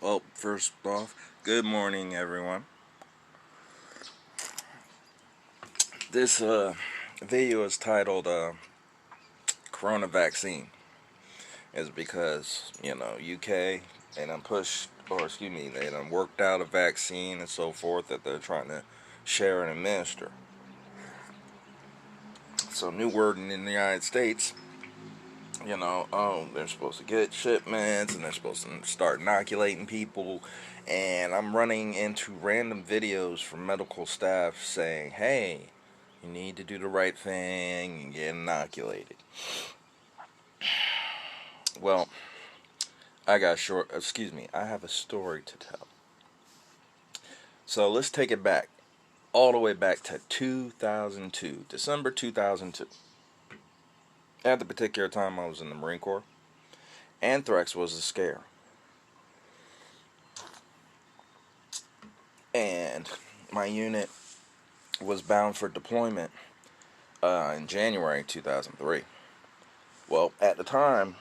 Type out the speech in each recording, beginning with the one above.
Well, first off, good morning, everyone. This video is titled Corona Vaccine. Is because, UK, they done pushed, or excuse me, they done worked out a vaccine and so forth that they're trying to share and administer. So, new word in the United States, they're supposed to get shipments and they're supposed to start inoculating people. And I'm running into random videos from medical staff saying, hey, you need to do the right thing and get inoculated. Well, I have a story to tell. So let's take it back, all the way back to 2002, December 2002. At the particular time I was in the Marine Corps, anthrax was a scare. And my unit was bound for deployment in January 2003. Well, at the time,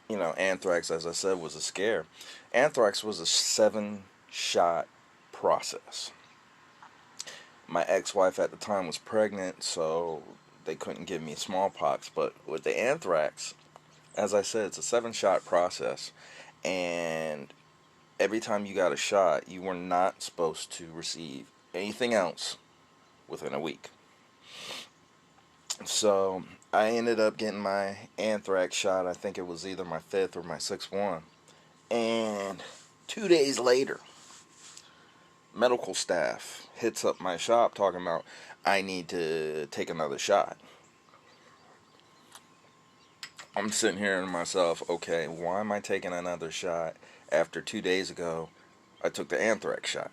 anthrax, as I said, was a scare. Anthrax was a 7-shot process. My ex-wife at the time was pregnant, so they couldn't give me smallpox. But with the anthrax, as I said, it's a 7-shot process. And every time you got a shot, you were not supposed to receive anything else within a week. So I ended up getting my anthrax shot. I think it was either my 5th or my 6th one. And 2 days later, medical staff hits up my shop talking about I need to take another shot. I'm sitting here to myself, okay, why am I taking another shot after 2 days ago I took the anthrax shot?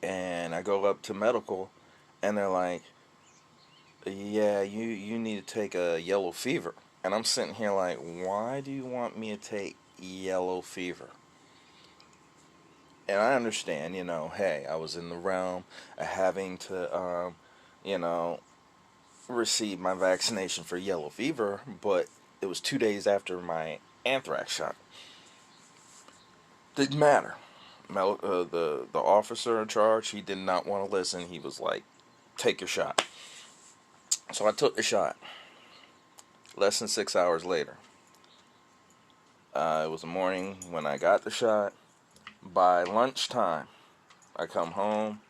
And I go up to medical and they're like, yeah, you need to take a yellow fever. And I'm sitting here like, why do you want me to take yellow fever? And I understand, hey, I was in the realm of having to, receive my vaccination for yellow fever, but it was 2 days after my anthrax shot. Didn't matter. The officer in charge, he did not want to listen. He was like, take your shot. So I took the shot. Less than 6 hours later. It was the morning when I got the shot. By lunchtime, I come home,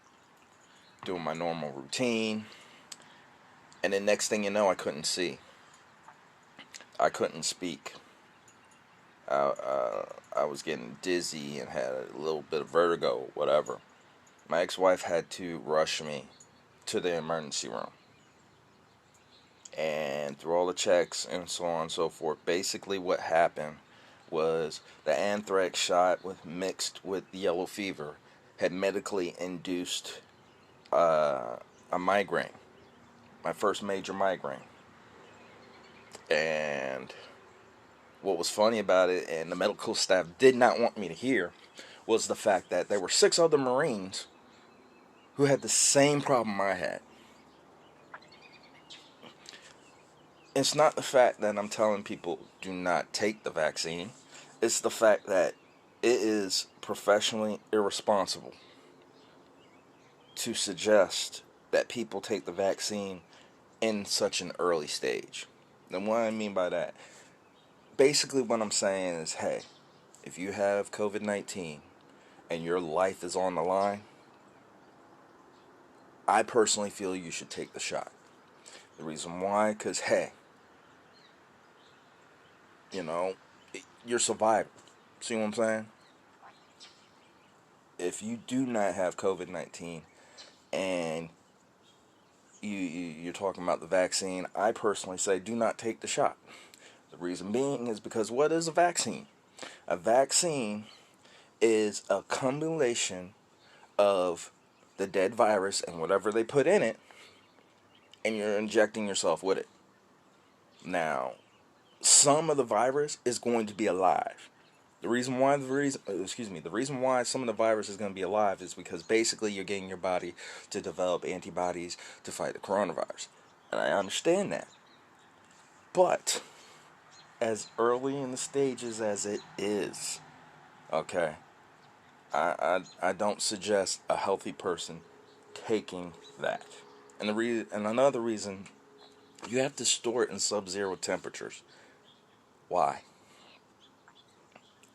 doing my normal routine, and the next thing you know, I couldn't see. I couldn't speak. I was getting dizzy and had a little bit of vertigo, whatever. My ex-wife had to rush me to the emergency room. And through all the checks and so on and so forth, basically what happened was the anthrax shot mixed with yellow fever had medically induced a migraine, my first major migraine. And what was funny about it, and the medical staff did not want me to hear, was the fact that there were 6 other Marines who had the same problem I had. It's not the fact that I'm telling people do not take the vaccine. It's the fact that it is professionally irresponsible to suggest that people take the vaccine in such an early stage. And what I mean by that, basically what I'm saying is, hey, if you have COVID-19 and your life is on the line, I personally feel you should take the shot. The reason why, because, hey, you're survivor. See what I'm saying? If you do not have COVID-19 and you're talking about the vaccine, I personally say do not take the shot. The reason being is because what is a vaccine? A vaccine is a combination of the dead virus and whatever they put in it, and you're injecting yourself with it. Now, some of the virus is going to be alive. The reason why some of the virus is going to be alive is because basically you're getting your body to develop antibodies to fight the coronavirus. And I understand that. But as early in the stages as it is, Okay, I don't suggest a healthy person taking that. And and another reason, you have to store it in sub-zero temperatures. Why?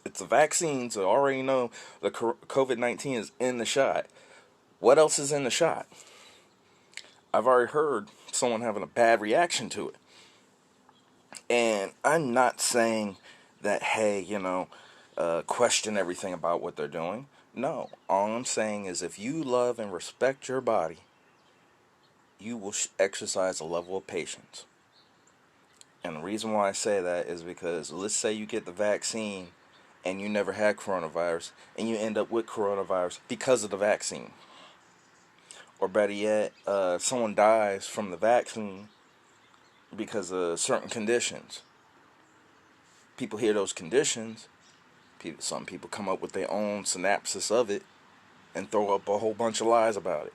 It's a vaccine, so I already know the COVID-19 is in the shot. What else is in the shot? I've already heard someone having a bad reaction to it. And I'm not saying that, hey, question everything about what they're doing. No, all I'm saying is if you love and respect your body, you will exercise a level of patience. And the reason why I say that is because let's say you get the vaccine and you never had coronavirus and you end up with coronavirus because of the vaccine. Or better yet, someone dies from the vaccine because of certain conditions. People hear those conditions, some people come up with their own synopsis of it and throw up a whole bunch of lies about it.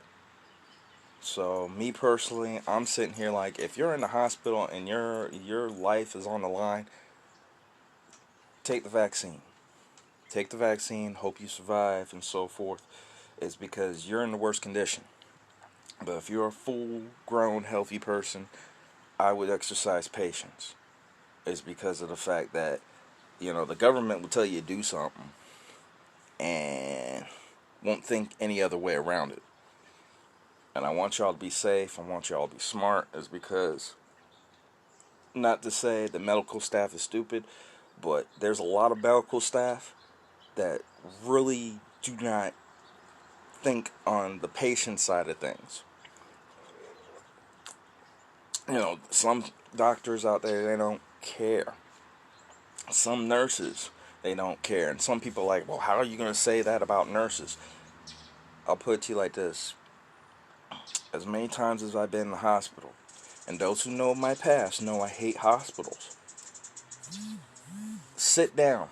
So me personally, I'm sitting here like, if you're in the hospital and your life is on the line, take the vaccine. Take the vaccine, hope you survive, and so forth. It's because you're in the worst condition. But if you're a full-grown, healthy person, I would exercise patience. It's because of the fact that, the government will tell you to do something and won't think any other way around it. And I want y'all to be safe. I want y'all to be smart. Is because, not to say the medical staff is stupid, but there's a lot of medical staff that really do not think on the patient side of things. Some doctors out there, they don't care. Some nurses, they don't care. And some people are like, well, how are you going to say that about nurses? I'll put it to you like this. As many times as I've been in the hospital, and those who know my past know I hate hospitals. Sit down.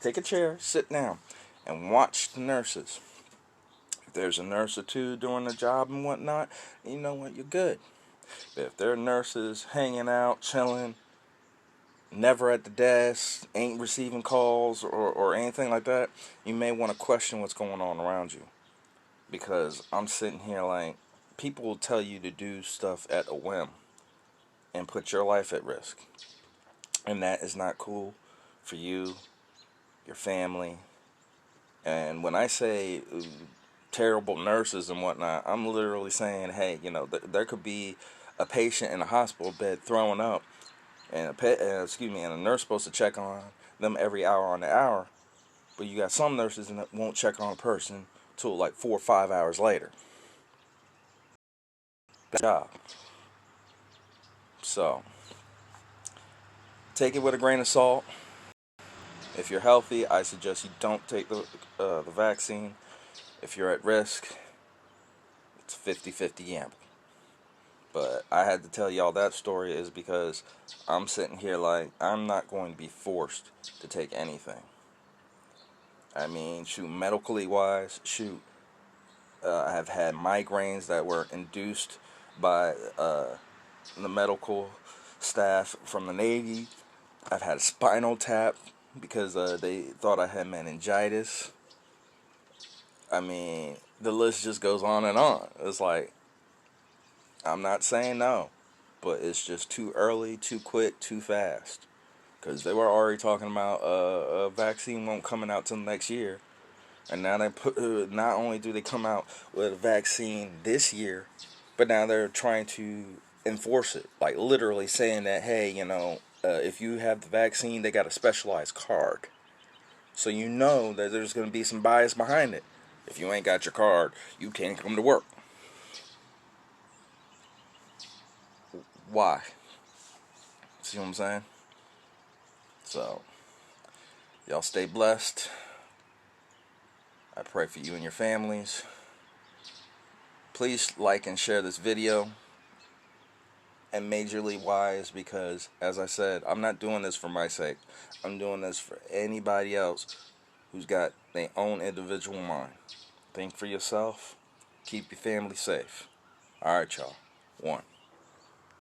Take a chair, sit down, and watch the nurses. If there's a nurse or two doing the job and whatnot, you know what, you're good. But if there are nurses hanging out, chilling, never at the desk, ain't receiving calls or anything like that, you may want to question what's going on around you. Because I'm sitting here like, people will tell you to do stuff at a whim and put your life at risk. And that is not cool for you, your family. And when I say terrible nurses and whatnot, I'm literally saying, hey, there could be a patient in a hospital bed throwing up, and and a nurse supposed to check on them every hour on the hour, but you got some nurses that won't check on a person till like 4 or 5 hours later. Good job. So take it with a grain of salt. If you're healthy, I suggest you don't take the vaccine. If you're at risk, it's 50-50 gamble. But I had to tell y'all that story is because I'm sitting here like, I'm not going to be forced to take anything. I mean, shoot, medically wise, shoot, I have had migraines that were induced by the medical staff from the Navy. I've had a spinal tap because they thought I had meningitis. I mean, the list just goes on and on. It's like, I'm not saying no, but it's just too early, too quick, too fast. Because they were already talking about a vaccine won't coming out till next year. And now they not only do they come out with a vaccine this year, but now they're trying to enforce it. Like literally saying that, hey, if you have the vaccine, they got a specialized card. So you know that there's going to be some bias behind it. If you ain't got your card, you can't come to work. Why? See what I'm saying? So, y'all stay blessed. I pray for you and your families. Please like and share this video. And majorly why is because, as I said, I'm not doing this for my sake. I'm doing this for anybody else who's got their own individual mind. Think for yourself. Keep your family safe. Alright, y'all. One.